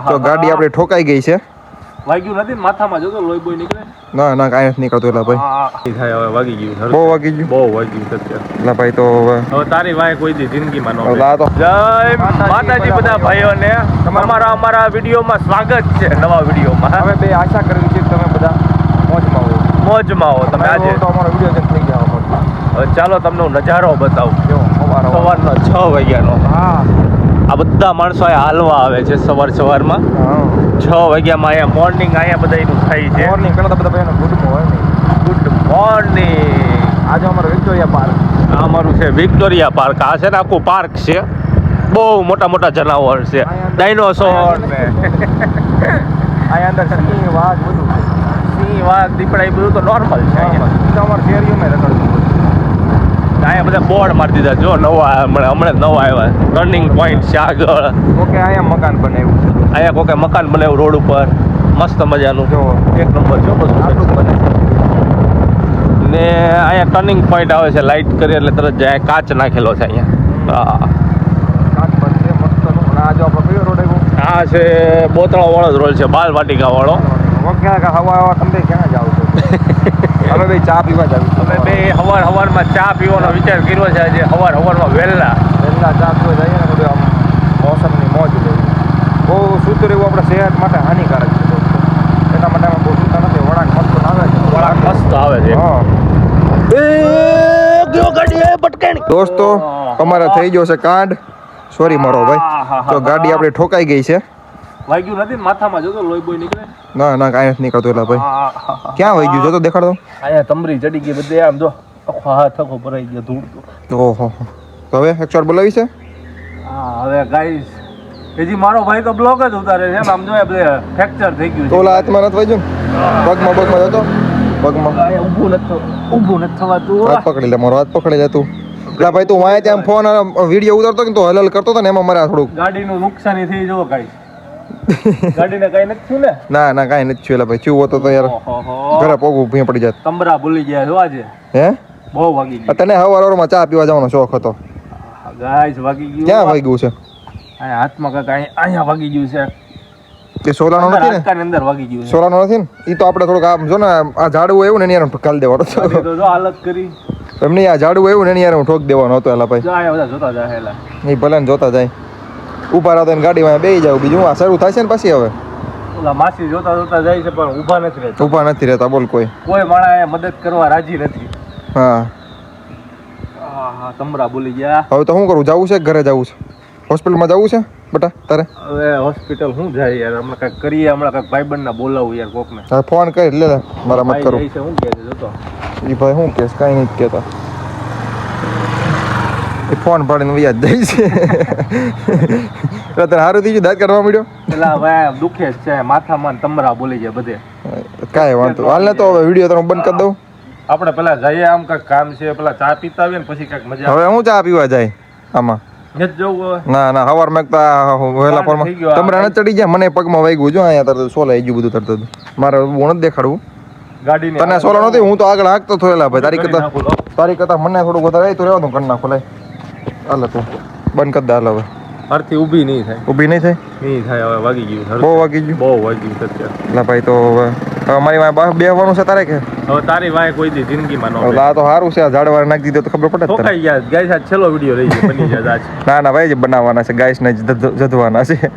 તો ગાડી આપણે ઠોકાઈ ગઈ છે. વાગ્યું નથી ને માથામાં જોતો લોહી બોય નીકળે? ના ના કાંઈ નથી નીકળતું એટલે ભાઈ. થાય હવે વાગી ગયું. બહુ વાગી ગયું. બહુ વાગ્યું સત્ય. એટલે ભાઈ તો હવે તારી વાય કોઈ દી જિંદગીમાં ન હવે આ તો જય માતાજી બધા ભાઈઓને અમારા વિડીયોમાં સ્વાગત છે. નવા વિડીયોમાં અમે બે આશા કરવી છે કે તમે બધા મોજમાં હો તમે આજે તો અમારો વિડીયો થઈ ગયા. હવે ચાલો તમને હું નજારો બતાવું. સવારનો 6 વાગ્યાનો. હા આ બધા માણસો અહીંયા હાલવા આવે છે સવારમાં 6 વાગ્યામાં. અહીંયા મોર્નિંગ અહીંયા બધા એનું થાય છે. મોર્નિંગ પેલા તો બધા ભાઈનો ગુડ મોર્નિંગ. આજે અમારો વિક્ટોરિયા પાર્ક. આ અમારું છે વિક્ટોરિયા પાર્ક. આ છે ને આખું પાર્ક છે. બહુ મોટા મોટા જનાવર છે. ડાયનોસોર ને અહીંયા અંદર સિંહ વાઘ બધું છે. સિંહ વાઘ દીપડા એ બધું તો નોર્મલ છે. અહીંયા અમારા શેરીઓમાં રખડતું અહીંયા બધા બોર્ડ મારી દીધા. જો નવા હમણાં નવા આવ્યા. ટર્નિંગ પોઈન્ટ છે આગળ. ઓકે અહીંયા મકાન બનાવ્યું છે. અહીંયા કોકે મકાન બનાવ્યું રોડ ઉપર મસ્ત મજાનું. જો એક નંબર જો બધું આટલું જ બને ને અહીંયા ટર્નિંગ પોઈન્ટ આવે છે. લાઇટ કરી એટલે તરત જાય. કાચ નાખેલો છે અહીંયા. હા કાચ બંધ છે મસ્તનું. અને આ જો આપણો કયો રોડ આવ્યો? આ છે બોતળા વાળો જ રોડ છે. બાલ વાટિકા વાળો. ક્યાં હવા તમે ક્યાં જાવ છો? અમે ભાઈ ચા પીવા જાવ. અમે બે હવારમાં ચા પીવાનો વિચાર કર્યો છે. આજે હવારમાં વહેલા ચા પીવા જઈએ ને બધું આમ મોસમની મોજ લેવી. બહુ શુદ્ધ રહેવું આપણે સેહત માટે હાનિકારક છે દોસ્તો. એના માટે અમે બહુ શુદ્ધ નથી. વળાંક મસ્ત આવે છે. વળાંક મસ્ત આવે છે. દોસ્તો અમારે થઈ ગયો છે કાંડ. સોરી મારો ભાઈ. તો ગાડી આપણે ઠોકાઈ ગઈ છે. વાગ્યું નથી ને માથામાં જોતો લોહી બોય નીકળે? ના ના કાંઈ નથી નીકળતું એટલે ભાઈ. ક્યાં વાગ્યું જોતો દેખાડતો. અહીંયા તમરી ચડી ગઈ બધે. આમ જો આખો હાથ આખો ભરાઈ ગયો ધૂળ. ઓહો તો હવે 108 બોલાવી છે. હા હવે ગાઈસ હજી મારો ભાઈ તો બ્લોક જ ઉતારે છે. આમ જો બધે ફ્રેક્ચર થઈ ગયું છે. ઓલા હાથમાં નથી વાગ્યું ને? પગમાં જતો પગમાં ઊભું નથી થવાતું. હાથ પકડી લે મારો. હાથ પકડી લે તું. એટલે ભાઈ તું વાય ત્યાં ફોન વિડીયો ઉતારતો કે તો હલલ કરતો હતો ને એમાં મારે થોડુંક ગાડીનું નુકસાની થઈ જો ગાઈસ. ગાડીને કઈ નથી થયું ને? ના ના કાંઈ નથી થયું. ભાઈ ચૂવો તો યાર ઘરે પોગું ભીં પડી જાત. તમરા ભૂલી ગયા છો આજે. હે બહુ વાગી ગયું. તને હવારમાં ચા પીવા જવાનો શોખ હતો. ગાઈસ વાગી ગયું. ક્યાં વાગ્યું છે? અહીંયા હાથમાં કાંઈક અહીંયા વાગી ગયું છે. તે સોલાનો નથી ને? હાડકાની અંદર વાગી ગયું છે. સોલાનો નથી ને? ઈ તો આપણે થોડુંક આમ જો ને આ ઝાડવું એવું ને એની કાલ દેવાનો તો જો હાલત કરી. એમની આ ઝાડવું એવું ને એની હું ઠોક દેવાનો હતો. એલા ભાઈ જો અહીંયા બધા જોતા જાય એલા. એ ભલે ને જોતા જાય. ઉભા રહો તો ગાડીમાં બેસી જાવ. બીજું આ શરૂ થાય છે ને પછી હવે ઓલા માસી જોતા જોતા જાય છે પણ ઊભા નથી રહેતા. ઊભા નથી રહેતા. બોલ કોઈ માણસ અહીંયા મદદ કરવા રાજી નથી. હા હા તમરા બોલી ગયા. હવે તો શું કરું? જવું છે ઘરે જવું છે? હોસ્પિટલમાં જવું છે બેટા તારે? હવે હોસ્પિટલ શું જાય યાર? હમણાં કાંઈક કરીએ. હમણાં કાંઈક ભાઈબંધને બોલાવું યાર કોકને. હા ફોન કરી લે મારા મત કરું. શું કહે છે જોતો? એ ભાઈ શું કહેશ? કાંઈ નથી કહેતા. એ ફોન પાડીને વ્યાજ જાય છે. તારે સારું થઈ ગયું? દાંત કાઢવા મળ્યો? પેલા ભાઈ દુખે જ છે માથામાં. તમરા બોલી ગયા બધે. કાંઈ વાંધો હાલ ને. તો હવે વિડીયો તમે બંધ કરી દઉં. આપણે પેલા જઈએ આમ કાંઈક કામ છે. પેલા ચા પીતા આવીએ ને પછી કાંઈક મજા. હવે હું ચા પીવા જાય આમાં? નથી જવું. ના ના હવાર માંગતા વહેલા પોરમાં તમરા ન ચડી ગયા. મને પગમાં વાગ્યું. જો અહીંયા તરત સોલા આવી ગયું બધું તરત. મારે હું નથી દેખાડવું. ગાડી તને સોલા નથી. હું તો આગળ હાંકતો થયેલા ભાઈ. તારી કરતા મને થોડું વધારે તો રહેવા દઉં. કરી નાખો લાય. હાલ તું બંધ કરી દે. હાલ હવે મારથી ઊભી નહીં થાય. ઊભી નહીં થાય? નહીં થાય. હવે વાગી ગયું. બહુ વાગી ગયું. બહુ વાગી ગયું સત્ય. એટલે ભાઈ તો હવે મારી વાય બેહવાનું છે તારે કે? હવે તારી વાય કોઈ દી જિંદગીમાં ન. આ તો સારું છે. આ ઝાડવાર નાખી દીધો તો ખબર પડે. ઠોકાઈ ગયા ગાઈસ. આ છેલ્લો વિડીયો રહી ગયો બની જાય આજ. ના ના ભાઈ બનાવવાના છે. ગાઈસ ને જધવાના છે.